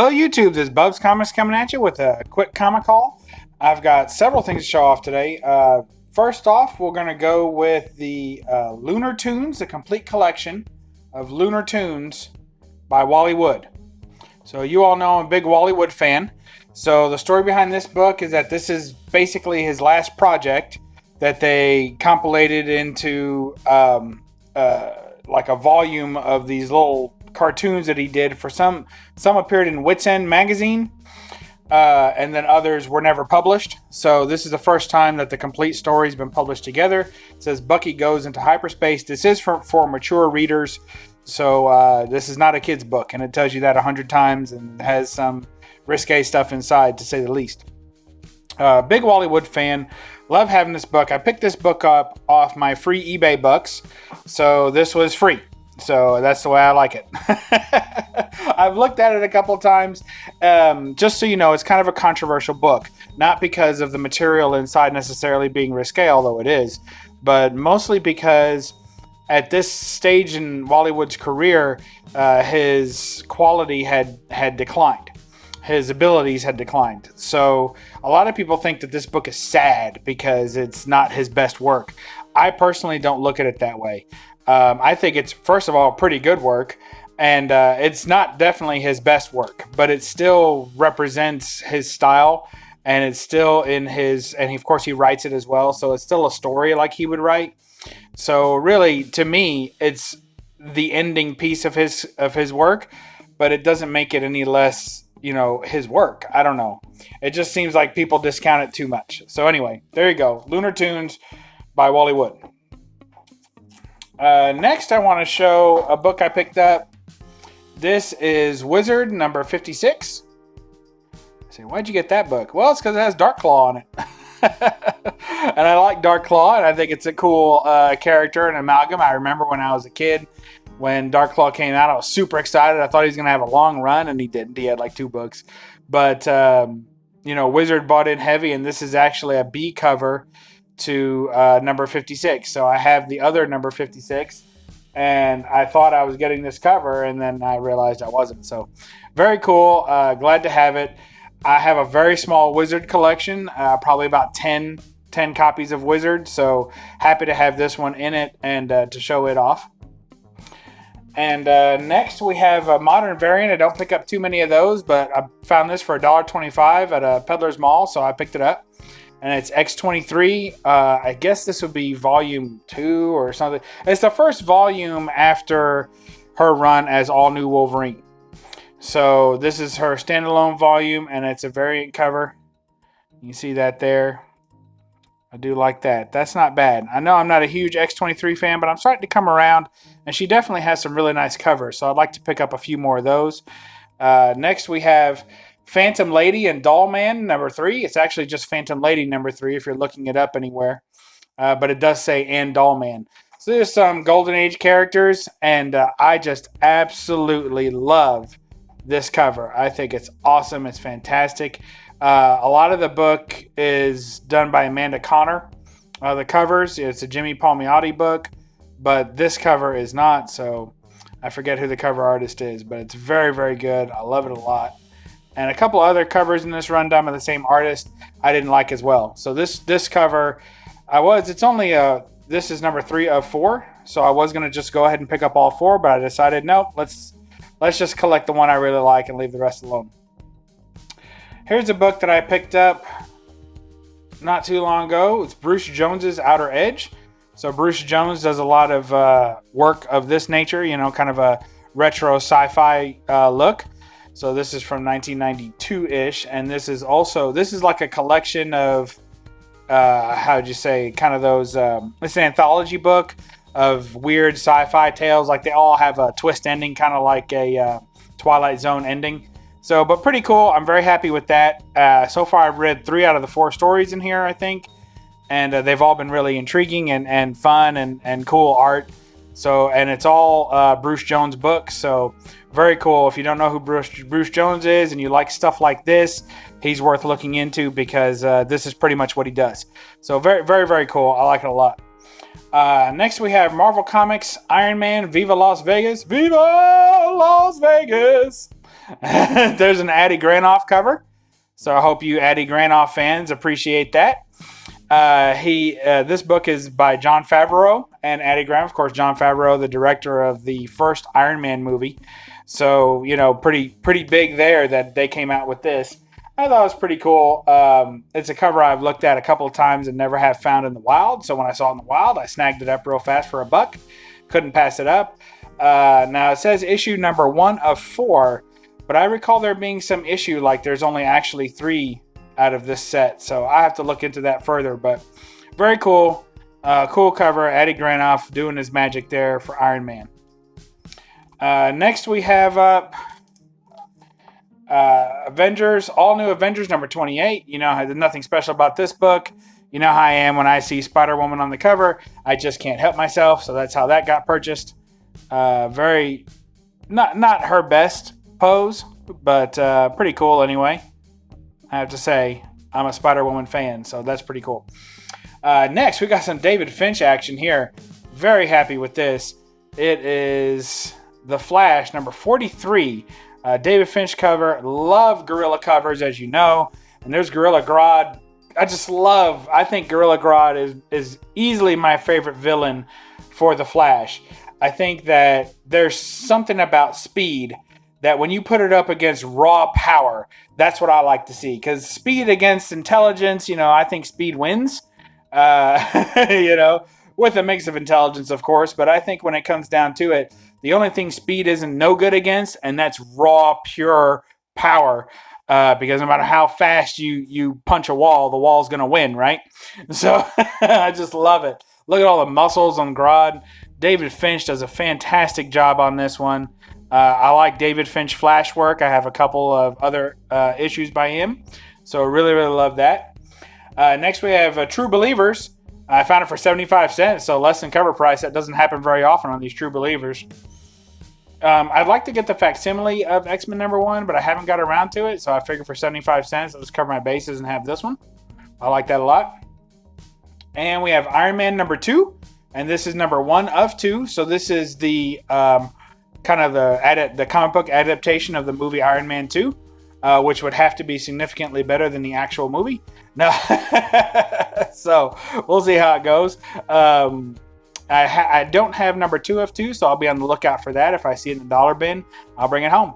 Hello YouTube, this is Bub's Comics coming at you with a quick comic haul. I've got several things to show off today. First off, we're going to go with the Lunar Tunes, the complete collection of Lunar Tunes by Wally Wood. So you all know I'm a big Wally Wood fan. So the story behind this book is that this is basically his last project that they compilated into like a volume of these little cartoons that he did. For some appeared in Wits End magazine, and then others were never published. So this is the first time that the complete story has been published together. It says Bucky Goes into Hyperspace. This is for mature readers, so this is not a kid's book, and it tells you that 100 times and has some risque stuff inside, to say the least. Big Wally Wood fan. Love having this book. I picked this book up off my free eBay bucks, so this was free. So that's the way I like it. I've looked at it a couple times. Just so you know, it's kind of a controversial book. Not because of the material inside necessarily being risque, although it is, but mostly because at this stage in Wally Wood's career, his quality had declined. His abilities had declined. So a lot of people think that this book is sad because it's not his best work. I personally don't look at it that way. I think it's, first of all, pretty good work, and it's not definitely his best work, but it still represents his style, and it's still in his, and of course he writes it as well, so it's still a story like he would write. So really, to me, it's the ending piece of his work, but it doesn't make it any less, his work. I don't know. It just seems like people discount it too much. So anyway, there you go. Lunar Tunes by Wally Wood. Next, I want to show a book I picked up. This is Wizard number 56. I say, why'd you get that book? Well, it's because it has Dark Claw on it. And I like Dark Claw, and I think it's a cool character and amalgam. I remember when I was a kid, when Dark Claw came out, I was super excited. I thought he was going to have a long run, and he didn't. He had like 2 books. But, Wizard bought in heavy, and this is actually a B cover to number 56. So I have the other number 56, and I thought I was getting this cover, and then I realized I wasn't. So very cool. Glad to have it. I have a very small Wizard collection, probably about 10 copies of Wizard. So happy to have this one in it and to show it off. And next we have a modern variant. I don't pick up too many of those, but I found this for $1.25 at a Peddler's Mall, so I picked it up. And it's X-23. I guess this would be volume 2 or something. It's the first volume after her run as All New Wolverine. So this is her standalone volume, and it's a variant cover. You see that there. I do like that. That's not bad. I know I'm not a huge X-23 fan, but I'm starting to come around, and she definitely has some really nice covers. So I'd like to pick up a few more of those. Next we have Phantom Lady and Doll Man number 3. It's actually just Phantom Lady number 3 if you're looking it up anywhere. But it does say and Doll Man. So there's some Golden Age characters, and I just absolutely love this cover. I think it's awesome. It's fantastic. A lot of the book is done by Amanda Connor. The covers, it's a Jimmy Palmiotti book, but this cover is not, so I forget who the cover artist is, but it's very, very good. I love it a lot. And a couple other covers in this run done by the same artist I didn't like as well. So this cover, this is number 3 of 4. So I was going to just go ahead and pick up all 4, but I decided, nope, let's just collect the one I really like and leave the rest alone. Here's a book that I picked up not too long ago. It's Bruce Jones's Outer Edge. So Bruce Jones does a lot of work of this nature, kind of a retro sci-fi look. So this is from 1992-ish, and this is like a collection of, how'd you say, kind of those, it's an anthology book of weird sci-fi tales. Like they all have a twist ending, kind of like a Twilight Zone ending. So, but pretty cool. I'm very happy with that. So far I've read 3 out of the 4 stories in here, I think. And they've all been really intriguing and fun and cool art. So, and it's all Bruce Jones books. So very cool. If you don't know who Bruce Jones is and you like stuff like this, he's worth looking into because this is pretty much what he does. So very, very, very cool. I like it a lot. Next we have Marvel Comics Iron Man Viva Las Vegas. Viva Las Vegas! There's an Addy Granoff cover. So I hope you Addy Granoff fans appreciate that. This book is by Jon Favreau and Addy Graham. Of course, Jon Favreau, the director of the first Iron Man movie. So, pretty big there that they came out with this. I thought it was pretty cool. It's a cover I've looked at a couple of times and never have found in the wild. So when I saw it in the wild, I snagged it up real fast for $1. Couldn't pass it up. Now it says issue number 1 of 4, but I recall there being some issue like there's only actually 3 out of this set, so I have to look into that further. But very cool, cool cover. Addy Granoff doing his magic there for Iron Man. Next we have Avengers, all new Avengers number 28. There's nothing special about this book. You know how I am when I see Spider-Woman on the cover. I just can't help myself, so that's how that got purchased. Very, not her best pose, but pretty cool anyway. I have to say, I'm a Spider-Woman fan, so that's pretty cool. Next, we got some David Finch action here. Very happy with this. It is The Flash, number 43. David Finch cover. Love Gorilla covers, as you know. And there's Gorilla Grodd. I think Gorilla Grodd is easily my favorite villain for The Flash. I think that there's something about speed that when you put it up against raw power, that's what I like to see. Because speed against intelligence, I think speed wins. With a mix of intelligence, of course. But I think when it comes down to it, the only thing speed isn't no good against, and that's raw, pure power. Because no matter how fast you punch a wall, the wall's going to win, right? So I just love it. Look at all the muscles on Grodd. David Finch does a fantastic job on this one. I like David Finch Flash work. I have a couple of other issues by him. So really, really love that. Next we have True Believers. I found it for 75 cents, so less than cover price. That doesn't happen very often on these True Believers. I'd like to get the facsimile of X-Men number 1, but I haven't got around to it, so I figured for 75 cents, I'll just cover my bases and have this one. I like that a lot. And we have Iron Man number 2, and this is number 1 of 2. So this is the kind of the comic book adaptation of the movie Iron Man 2, which would have to be significantly better than the actual movie. No, so we'll see how it goes. I don't have number 2 of 2, so I'll be on the lookout for that. If I see it in the dollar bin, I'll bring it home.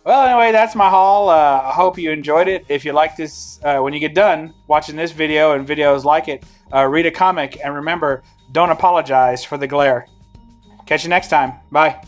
Well, anyway, that's my haul. I hope you enjoyed it. If you like this, when you get done watching this video and videos like it, read a comic, and remember, don't apologize for the glare. Catch you next time. Bye.